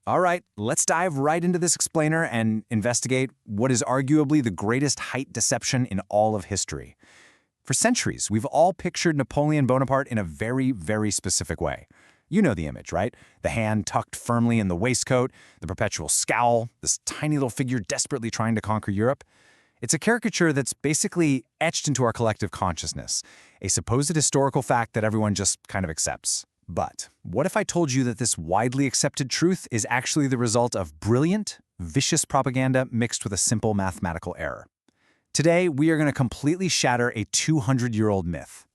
All right, let's dive right into this explainer and investigate what is arguably the greatest height deception in all of history. For centuries, we've all pictured Napoleon Bonaparte in a very, very specific way. You know the image, right? The hand tucked firmly in the waistcoat, the perpetual scowl, this tiny little figure desperately trying to conquer Europe. It's a caricature that's basically etched into our collective consciousness, a supposed historical fact that everyone just kind of accepts. But what if I told you that this widely accepted truth is actually the result of brilliant, vicious propaganda mixed with a simple mathematical error? Today, we are going to completely shatter a 200-year-old myth.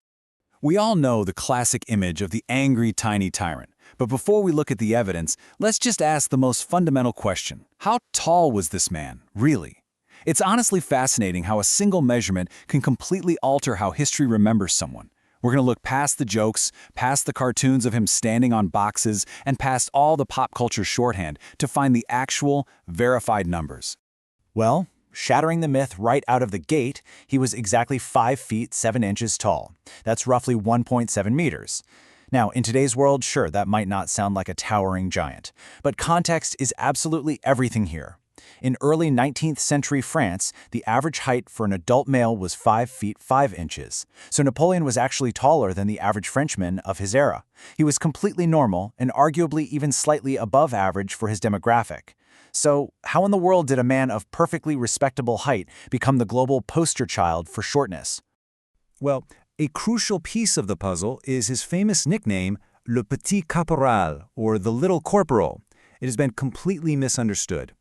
We all know the classic image of the angry, tiny tyrant. But before we look at the evidence, let's just ask the most fundamental question. How tall was this man, really? It's honestly fascinating how a single measurement can completely alter how history remembers someone. We're going to look past the jokes, past the cartoons of him standing on boxes, and past all the pop culture shorthand to find the actual, verified numbers. Well, shattering the myth right out of the gate, he was exactly 5 feet 7 inches tall. That's roughly 1.7 meters. Now, in today's world, sure, that might not sound like a towering giant, but context is absolutely everything here. In early 19th century France, the average height for an adult male was 5 feet 5 inches. So Napoleon was actually taller than the average Frenchman of his era. He was completely normal and arguably even slightly above average for his demographic. So how in the world did a man of perfectly respectable height become the global poster child for shortness? Well, a crucial piece of the puzzle is his famous nickname, Le Petit Caporal, or the Little Corporal. It has been completely misunderstood.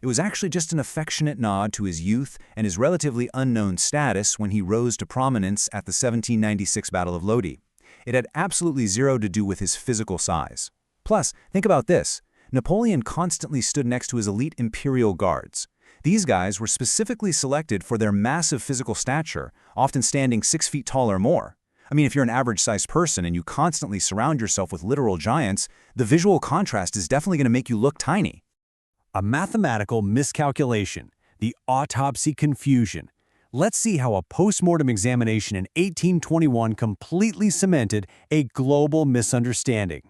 It was actually just an affectionate nod to his youth and his relatively unknown status when he rose to prominence at the 1796 Battle of Lodi. It had absolutely zero to do with his physical size. Plus, think about this. Napoleon constantly stood next to his elite imperial guards. These guys were specifically selected for their massive physical stature, often standing 6 feet tall or more. I mean, if you're an average-sized person and you constantly surround yourself with literal giants, the visual contrast is definitely going to make you look tiny. A mathematical miscalculation, the autopsy confusion. Let's see how a post-mortem examination in 1821 completely cemented a global misunderstanding.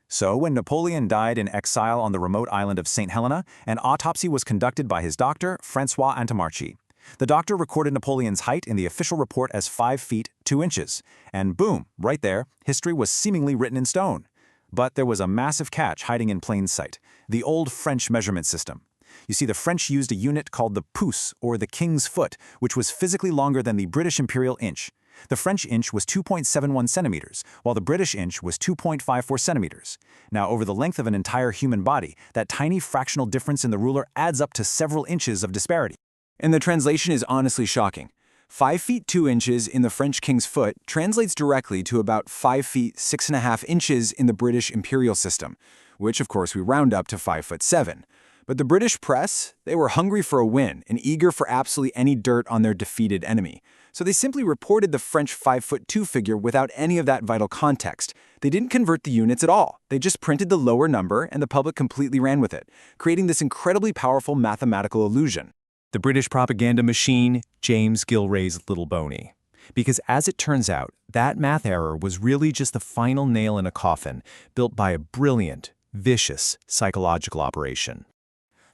So, when Napoleon died in exile on the remote island of St. Helena, an autopsy was conducted by his doctor, François Antomarchi. The doctor recorded Napoleon's height in the official report as 5 feet 2 inches. And boom, right there, history was seemingly written in stone. But there was a massive catch hiding in plain sight, the old French measurement system. You see, the French used a unit called the pouce, or the king's foot, which was physically longer than the British imperial inch. The French inch was 2.71 centimeters, while the British inch was 2.54 centimeters. Now, over the length of an entire human body, that tiny fractional difference in the ruler adds up to several inches of disparity. And the translation is honestly shocking. 5 feet 2 inches in the French king's foot translates directly to about 5 feet 6.5 inches in the British imperial system, which of course we round up to 5 foot 7. But the British press, they were hungry for a win and eager for absolutely any dirt on their defeated enemy. So they simply reported the French 5 foot 2 figure without any of that vital context. They didn't convert the units at all. They just printed the lower number and the public completely ran with it, creating this incredibly powerful mathematical illusion. The British propaganda machine, James Gillray's Little Boney. Because as it turns out, that math error was really just the final nail in a coffin built by a brilliant, vicious psychological operation.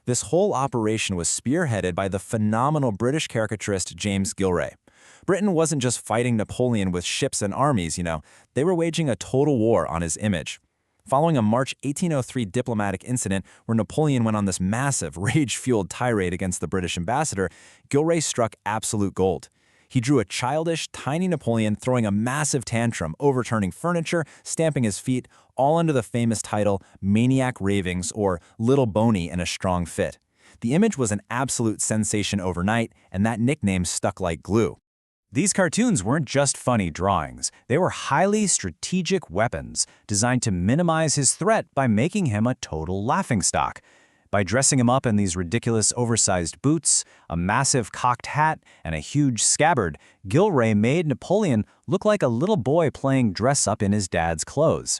This whole operation was spearheaded by the phenomenal British caricaturist James Gillray. Britain wasn't just fighting Napoleon with ships and armies, they were waging a total war on his image. Following a March 1803 diplomatic incident where Napoleon went on this massive, rage-fueled tirade against the British ambassador, Gillray struck absolute gold. He drew a childish, tiny Napoleon throwing a massive tantrum, overturning furniture, stamping his feet, all under the famous title Maniac Ravings or Little Boney in a Strong Fit. The image was an absolute sensation overnight, and that nickname stuck like glue. These cartoons weren't just funny drawings. They were highly strategic weapons designed to minimize his threat by making him a total laughingstock. By dressing him up in these ridiculous oversized boots, a massive cocked hat, and a huge scabbard, Gillray made Napoleon look like a little boy playing dress-up in his dad's clothes.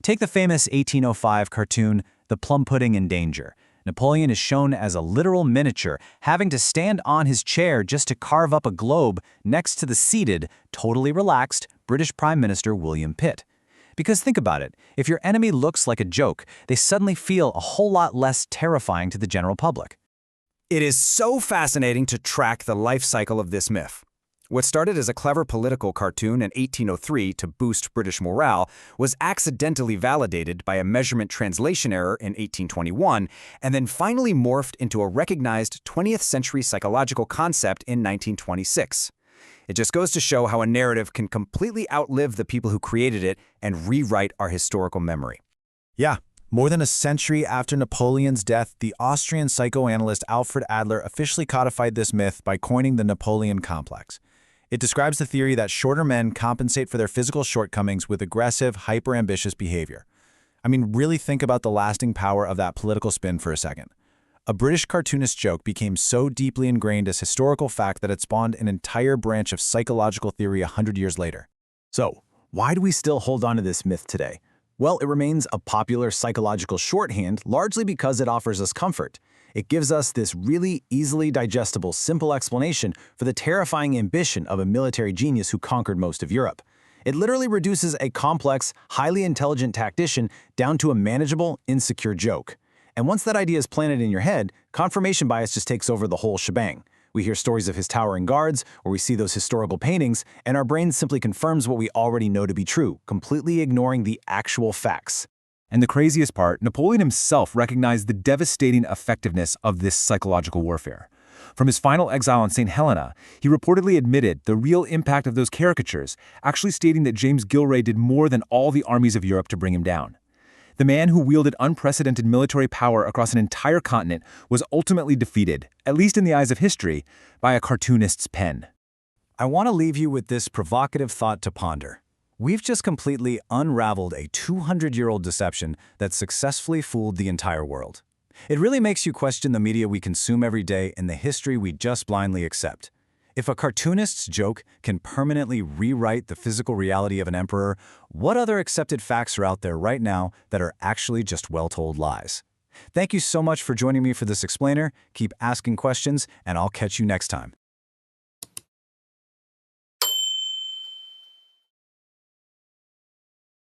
Take the famous 1805 cartoon, The Plum Pudding in Danger. Napoleon is shown as a literal miniature, having to stand on his chair just to carve up a globe next to the seated, totally relaxed British Prime Minister William Pitt. Because think about it, if your enemy looks like a joke, they suddenly feel a whole lot less terrifying to the general public. It is so fascinating to track the life cycle of this myth. What started as a clever political cartoon in 1803 to boost British morale was accidentally validated by a measurement translation error in 1821, and then finally morphed into a recognized 20th century psychological concept in 1926. It just goes to show how a narrative can completely outlive the people who created it and rewrite our historical memory. Yeah. More than a century after Napoleon's death, the Austrian psychoanalyst Alfred Adler officially codified this myth by coining the Napoleon complex. It describes the theory that shorter men compensate for their physical shortcomings with aggressive, hyper-ambitious behavior. I mean, really think about the lasting power of that political spin for a second. A British cartoonist joke became so deeply ingrained as historical fact that it spawned an entire branch of psychological theory 100 years later. So, why do we still hold on to this myth today? Well, it remains a popular psychological shorthand largely because it offers us comfort. It gives us this really easily digestible, simple explanation for the terrifying ambition of a military genius who conquered most of Europe. It literally reduces a complex, highly intelligent tactician down to a manageable, insecure joke. And once that idea is planted in your head, confirmation bias just takes over the whole shebang. We hear stories of his towering guards, or we see those historical paintings, and our brain simply confirms what we already know to be true, completely ignoring the actual facts. And the craziest part, Napoleon himself recognized the devastating effectiveness of this psychological warfare. From his final exile on St. Helena, he reportedly admitted the real impact of those caricatures, actually stating that James Gilray did more than all the armies of Europe to bring him down. The man who wielded unprecedented military power across an entire continent was ultimately defeated, at least in the eyes of history, by a cartoonist's pen. I want to leave you with this provocative thought to ponder. We've just completely unraveled a 200-year-old deception that successfully fooled the entire world. It really makes you question the media we consume every day and the history we just blindly accept. If a cartoonist's joke can permanently rewrite the physical reality of an emperor, what other accepted facts are out there right now that are actually just well-told lies? Thank you so much for joining me for this explainer. Keep asking questions, and I'll catch you next time.